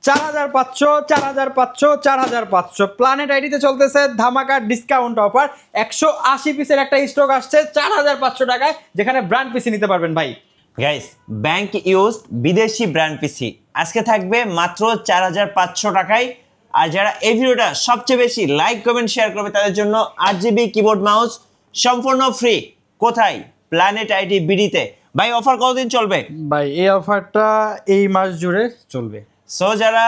4500 4500 4500 planet আইডিতে চলতেছে ধামাকা ডিসকাউন্ট অফার 180 পিসের একটা স্টক আসছে 4500 টাকায়, যেখানে ব্র্যান্ড পিসি নিতে পারবেন ভাই। গাইস, ব্যাংক ইউজ বিদেশি ব্র্যান্ড পিসি আজকে থাকবে মাত্র 4500 টাকায়। আর যারা এই ভিডিওটা সবচেয়ে বেশি লাইক কমেন্ট শেয়ার করবে তাদের জন্য 8GB কিবোর্ড মাউস সম্পূর্ণ ফ্রি। কোথায়? প্ল্যানেট আইডি বিডিতে। ভাই অফার কতদিন চলবে? ভাই এই অফারটা এই মাস জুড়ে চলবে। সো যারা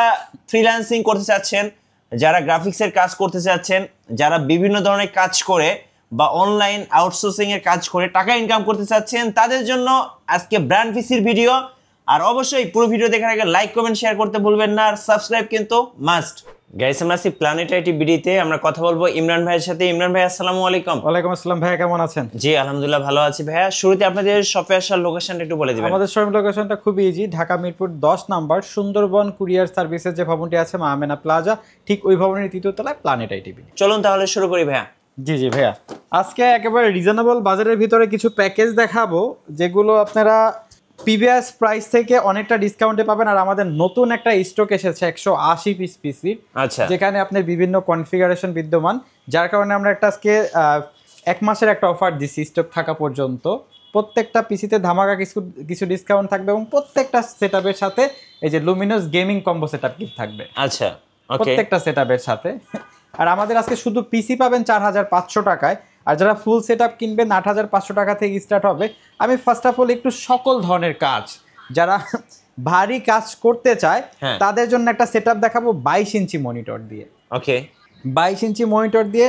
ফ্রিল্যান্সিং করতে চাচ্ছেন, যারা গ্রাফিক্সের কাজ করতে চাচ্ছেন, যারা বিভিন্ন ধরনের কাজ করে বা অনলাইন আউটসোর্সিং এর কাজ করে টাকা ইনকাম করতে চাচ্ছেন, তাদের জন্য আজকে ব্র্যান্ড পিসির ভিডিও। আর অবশ্যই পুরো ভিডিও দেখার আগে লাইক কমেন্ট শেয়ার করতে ভুলবেন না, আর সাবস্ক্রাইব কিন্তু মাস্ট। গাইস, আমরা আছি প্ল্যানেট আইটি বিডিতে। আমরা কথা বলবো ইমরান ভাইয়ের সাথে। ইমরান ভাই, আসসালামু আলাইকুম। ওয়ালাইকুম আসসালাম ভাইয়া, কেমন আছেন? জি আলহামদুলিল্লাহ ভালো আছি ভাইয়া। শুরুতে আপনাদের শপে আসার লোকেশনটা একটু বলে দিবেন। আমাদের শোরুম লোকেশনটা খুবই easy, Dhaka Mirpur 10 number Sundarban courier সার্ভিসের যে ভবনটি আছে মা আমেনা প্লাজা, ঠিক ওই ভবনের 3য় তলায় প্ল্যানেট আইটি বিডি। চলুন তাহলে শুরু করি ভাইয়া। জি জি ভাইয়া, আজকে একেবারে রিজনেবল বাজারের ভিতরে কিছু প্যাকেজ দেখাবো যেগুলো আপনারা প্রিভিয়াস প্রাইস থেকে অনেকটা ডিসকাউন্টে পাবেন। আর আমাদের নতুন একটা স্টক এসেছে 180 পিস পিসি, আচ্ছা, যেখানে আপনার বিভিন্ন কনফিগারেশন বিদ্যমান, যার কারণে আমরা একটা আজকে 1 মাসের একটা অফার দিচ্ছি স্টক থাকা পর্যন্ত। প্রত্যেকটা পিসিতে ধামাকা কিছু ডিসকাউন্ট থাকবে এবং প্রত্যেকটা সেটআপের সাথে এই যে Luminous gaming combo setup kit থাকবে। আচ্ছা, প্রত্যেকটা সেটআপের সাথে। আর আমাদের আজকে শুধু পিসি পাবেন 4500 টাকায়, আর যারা ফুল সেটআপ কিনবেন 8500 টাকা থেকে স্টার্ট হবে। আমি ফার্স্ট অফ অল একটু সকল ধরনের কাজ, যারা ভারী কাজ করতে চায় তাদের জন্য একটা সেটআপ দেখাবো 22 ইঞ্চি মনিটর দিয়ে। ওকে, 22 ইঞ্চি মনিটর দিয়ে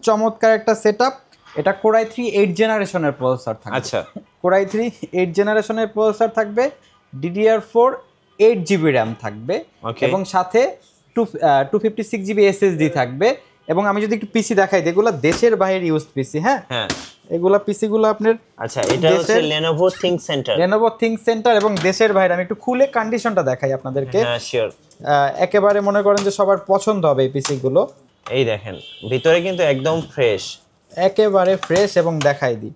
চমৎকার একটা সেটআপ। এটা Core i3 8 জেনারেশনের প্রসেসর থাকবে। আচ্ছা, Core i3 8 জেনারেশনের প্রসেসর থাকবে, DDR4 8GB র্যাম থাকবে এবং সাথে 256GB SSD থাকবে। এবং আমি যদি একটু পিসি দেখাই, যেগুলো দেশের বাইরে ইউজ পিসি, হ্যাঁ এগুলা পিসিগুলো আপনার, আচ্ছা এটা হচ্ছে Lenovo Think Center এবং দেশের বাইরে। আমি একটু খুলে কন্ডিশনটা দেখাই আপনাদেরকে। হ্যাঁ শিওর। একেবারে মনে করেন যে সবার পছন্দ হবে এই পিসিগুলো। এই দেখেন ভিতরে কিন্তু একদম ফ্রেশ, একেবারে ফ্রেশ, এবং দেখাই দিই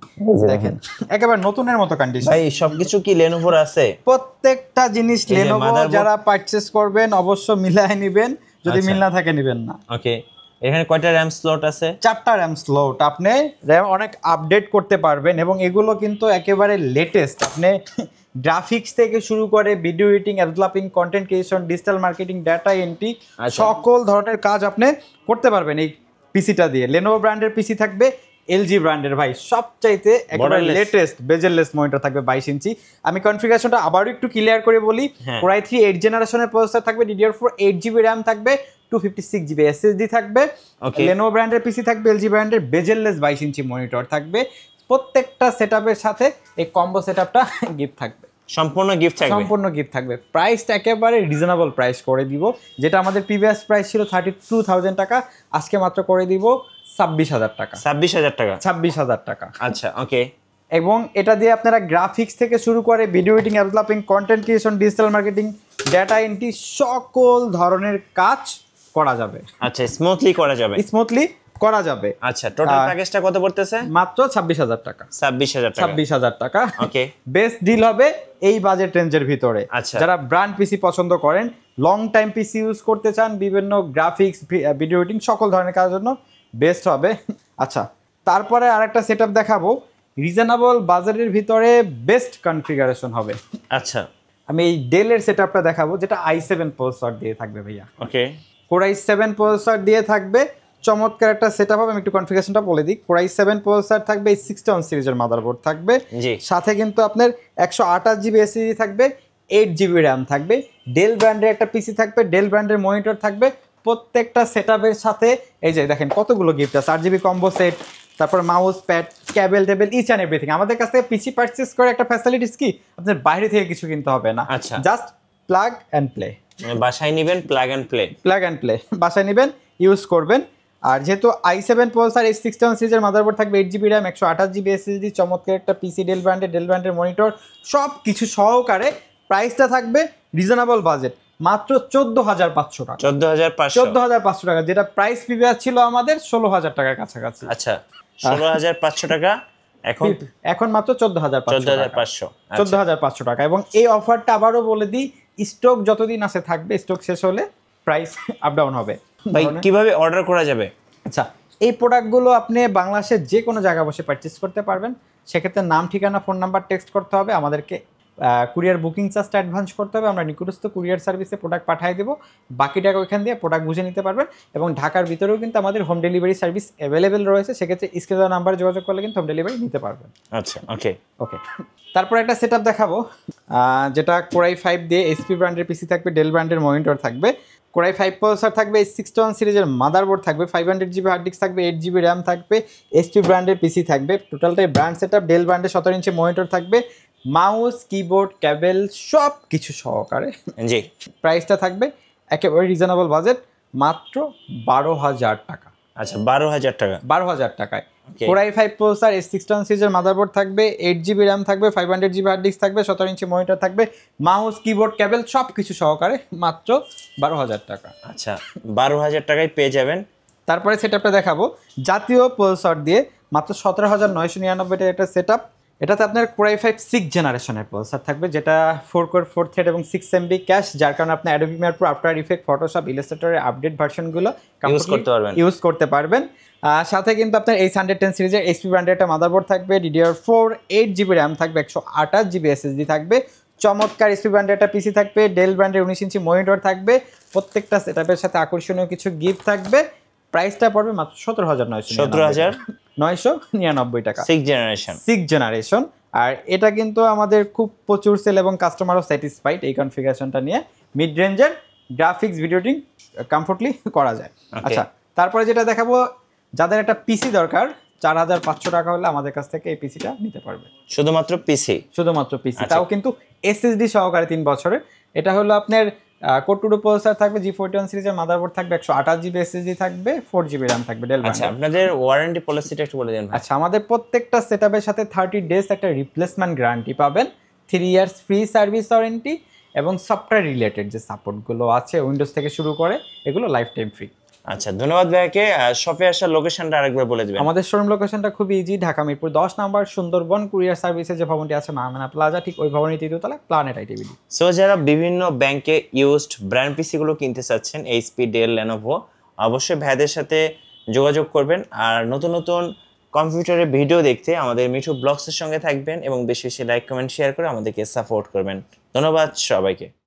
দেখেন একেবারে নতুনের মতো কন্ডিশন। ভাই সবকিছু কি Lenovo আছে? প্রত্যেকটা জিনিস Lenovo। যারা পারচেজ করবেন অবশ্য মিলাই নেবেন, যদি মিল না থাকে নেবেন না। ওকে, এখানে কয়টা র্যাম স্লট আছে? 4টা র্যাম স্লট। আপনি র্যাম অনেক আপডেট করতে পারবেন এবং এগুলো কিন্তু একেবারে লেটেস্ট। আপনি গ্রাফিক্স থেকে শুরু করে video editing, developing, content creation, digital marketing, data entry, সকল ধরনের কাজ আপনি করতে পারবেন এই পিসিটা দিয়ে। Lenovo ব্র্যান্ডের পিসি থাকবে, LG ব্র্যান্ডের ভাই সবচাইতে একেবারে লেটেস্ট বেজেললেস মনিটর থাকবে 22 ইঞ্চি। আমি কনফিগারেশনটা আবারও একটু ক্লিয়ার করে বলি। Core i3 8 জেনারেশনের প্রসেসর থাকবে, DDR4 8GB র্যাম থাকবে, 256GB SSD থাকবে। Lenovo ব্র্যান্ডের পিসি থাকবে, LG ব্র্যান্ডের বেজেললেস 22 ইঞ্চি মনিটর থাকবে। প্রত্যেকটা সেটআপের সাথে এই কম্বো সেটআপটা গিফট থাকবে, সম্পূর্ণ গিফট থাকবে। প্রাইসটা একেবারে রিজনেবল প্রাইস করে দিব, যেটা আমাদের প্রিভিয়াস প্রাইস ছিল 32,000 টাকা, আজকে মাত্র করে দিব 26,000 টাকা। 26,000 টাকা। আচ্ছা, ওকে। এবং এটা দিয়ে আপনারা গ্রাফিক্স থেকে শুরু করে video editing, developing, content creation, digital marketing, data entry, সকল ধরনের কাজ করা যাবে। আচ্ছা, স্মুথলি করা যাবে। আচ্ছা, টোটাল প্যাকেজটা কত পড়তেছে? মাত্র 26,000 টাকা। 26,000 টাকা। ওকে, বেস্ট ডিল হবে এই বাজেট রেঞ্জের ভিতরে। আচ্ছা, যারা ব্র্যান্ড পিসি পছন্দ করেন, লং টাইম পিসি ইউজ করতে চান, বিভিন্ন গ্রাফিক্স, ভিডিও এডিটিং, সকল ধরনের কাজের জন্য বেস্ট হবে। আচ্ছা, তারপরে আরেকটা সেটআপ দেখাবো রিজনেবল বাজারের ভিতরে বেস্ট কনফিগারেশন হবে। আচ্ছা, আমি এই ডেলের সেটআপটা দেখাবো, যেটা i7 প্রসেসর দিয়ে থাকবে ভাইয়া। ওকে, Core i7 প্রসেসর দিয়ে থাকবে, চমৎকার একটা সেটআপ হবে। আমি একটু কনফিগারেশনটা বলে দিই। Core i7 প্রসেসর থাকবে, 61 সিরিজের মাদারবোর্ড থাকবে, সাথে কিন্তু আপনার 128GB SSD থাকবে, 8GB র্যাম থাকবে। ডেল ব্র্যান্ডের একটা পিসি থাকবে, ডেল ব্র্যান্ডের মনিটর থাকবে। প্রত্যেকটা সেটআপের সাথে এই যে দেখেন কতগুলো গিফট আছে, 8GB কম্বো সেট, তারপর mouse pad, cable table, each and everything. আমাদের কাছ থেকে পিসি পারচেস করে একটা ফ্যাসিলিটিস কি, আপনার বাইরে থেকে কিছু কিনতে হবে না। আচ্ছা, জাস্ট প্লাগ অ্যান্ড প্লে, বাসায় নেবেন, প্লাগ অ্যান্ড প্লে বাসায় নেবেন, ইউজ করবেন। আর যেহেতু i7 প্রসেসর, 61 সিরিজের মাদারবোর্ড থাকবে, 8GB র্যাম, 128GB SSD, চমৎকার একটা পিসি, ডেল ব্র্যান্ডের মনিটর, সব কিছু সহকারে প্রাইসটা থাকবে রিজনেবল বাজেট মাত্র 14,500 টাকা। 14,500 টাকা, যেটা প্রাইস প্রিভিয়াস ছিল আমাদের 16,000 টাকার কাছাকাছি। আচ্ছা, 16,500 টাকা এখন মাত্র 14,500 টাকা। এবং এই অফারটা আবারও বলে দিই, স্টক যতদিন আছে থাকবে, স্টক শেষ হলে প্রাইস আপ ডাউন হবে। ভাই কিভাবে অর্ডার করা যাবে? আচ্ছা, এই প্রোডাক্টগুলো আপনি বাংলাদেশের যে কোনো জায়গায় বসে পারচেস করতে পারবেন। সেক্ষেত্রে নাম, ঠিকানা, ফোন নাম্বার টেক্সট করতে হবে, আমাদেরকে কুরিয়ার বুকিং চার্জটা অ্যাডভান্স করতে হবে, আমরা নিকটস্থ কুরিয়ার সার্ভিসে প্রোডাক্ট পাঠিয়ে দেবো, বাকি টাকা ওইখান দিয়ে প্রোডাক্ট বুঝে নিতে পারবেন। এবং ঢাকার ভিতরেও কিন্তু আমাদের হোম ডেলিভারি সার্ভিস অ্যাভেলেবেল রয়েছে, সেক্ষেত্রে স্ক্রিনে নাম্বারে যোগাযোগ করলে কিন্তু হোম ডেলিভারি নিতে পারবেন। আচ্ছা, ওকে ওকে, তারপর একটা সেটআপ দেখাবো, যেটা কোরাই 5 দিয়ে এইচপি ব্র্যান্ডের পিসি থাকবে, ডেল ব্র্যান্ডের মনিটর থাকবে, কোরাই 5 প্রসেসর থাকবে, 61 সিরিজের মাদারবোর্ড থাকবে, 500 জিবি হার্ড ডিস্ক থাকবে, 8 জিবি র্যাম থাকবে, এইচপি ব্র্যান্ডের পিসি থাকবে, টোটালটাই ব্র্যান্ড সেটআপ, ডেল ব্র্যান্ডের 17 ইঞ্চি মনিটর থাকবে, মাউস, কিবোর্ড, কেবল সব কিছু সহকারে। জি, প্রাইসটা থাকবে একেবারে রিজনেবল বাজেট, মাত্র 12,000 টাকা। আচ্ছা, 12,000 টাকা। 12,000 টাকায় কোরাই 5 প্রসেসর, 61 সিরিজের মাদারবোর্ড থাকবে, 8 জিবি র্যাম থাকবে, 500 জিবি হার্ড ডিস্ক থাকবে, 17 ইঞ্চি মনিটর থাকবে, মাউস, কিবোর্ড, কেবল সব কিছু সহকারে মাত্র 12,000 টাকা। আচ্ছা, 12,000 টাকায় পেয়ে যাবেন। তারপরে সেটআপটা দেখাবো জাতীয় প্রসেসর দিয়ে মাত্র 17,999 টাকা একটা সেটআপ। এটাতে আপনার কোরাই 5 6 জেনারেশনের প্রসেসর থাকবে, যেটা 4 কোর 4 থ্রেড এবং 6 এমবি ক্যাশ, যার কারণে আপনি Adobe Premiere Pro, after effect, Photoshop, ইলাস্ট্রেটরের আপডেট ভার্সনগুলো ইউজ করতে পারবেন। সাথে কিন্তু আপনার এই 110 সিরিজের এইচপি ব্র্যান্ডের একটা মাদারবোর্ড থাকবে, DDR4, 8 জিবি র্যাম থাকবে, 128 জিবি এসএসডি থাকবে, চমৎকার এইচপি ব্র্যান্ডের একটা পিসি থাকবে, ডেল ব্র্যান্ডের 19 ইঞ্চি মনিটর থাকবে, প্রত্যেকটা সেটআপের সাথে আকর্ষণীয় কিছু গিফট থাকবে। প্রাইসটা পড়বে মাত্র 17,999 টাকা। 6 জেনারেশন। আর এটা কিন্তু আমাদের খুব প্রচুর সেল এবং কাস্টমারও স্যাটিসফাইড এই কনফিগারেশনটা নিয়ে। মিড রেঞ্জের গ্রাফিক্স ভিডিও এডিটিং কমফোর্টলি করা যায়। আচ্ছা, তারপরে যেটা দেখাবো, যাদের একটা পিসি দরকার 4,500 টাকা হলে আমাদের কাছ থেকে এই পিসিটা নিতে পারবে। শুধুমাত্র পিসি? শুধুমাত্র পিসি, তাও কিন্তু এসএসডি সহকারে 3 বছরের। এটা হলো আপনার কোর 2 প্রসেসর থাকবে, G41 সিরিজের মাদারবোর্ড থাকবে, 128 জিবি এসএসডি থাকবে, 4 জিবি র্যাম থাকবে, ডেল ব্র্যান্ড। আচ্ছা, আপনাদের ওয়ারেন্টি পলিসিটা একটু বলে দেন। আচ্ছা, আমাদের প্রত্যেকটা সেটআপের সাথে 30 ডেজ একটা রিপ্লেসমেন্ট গ্যারান্টি পাবেন, 3 ইয়ার্স ফ্রি সার্ভিস ওয়ারেন্টি, এবং সফটওয়্যার রিলেটেড যে সাপোর্টগুলো আছে উইন্ডোজ থেকে শুরু করে এগুলো লাইফ টাইম ফ্রি। আচ্ছা, ধন্যবাদ ভাইকে। শপে আসার লোকেশনটা আরেকবার বলে দিবেন। আমাদের শোরুম লোকেশনটা খুব ইজি, ঢাকা মিরপুর 10 নম্বর সুন্দরবন কুরিয়ার সার্ভিসের যে ভবনটি আছে মাহমেনা প্লাজা, ঠিক ওই ভবনের 3য় তলায় প্ল্যানেট আইটিভিডি। সো যারা বিভিন্ন ব্যাংকে ইউজড ব্র্যান্ড পিসি গুলো কিনতে চাচ্ছেন, এইচপি, ডেল, লেনোভো, অবশ্যই ভাইদের সাথে যোগাযোগ করবেন। আর নতুন নতুন কম্পিউটারের ভিডিও দেখতে আমাদের মিঠু ব্লগসের সঙ্গে থাকবেন এবং বেশি বেশি লাইক, কমেন্ট, শেয়ার করে আমাদেরকে সাপোর্ট করবেন। ধন্যবাদ সবাইকে।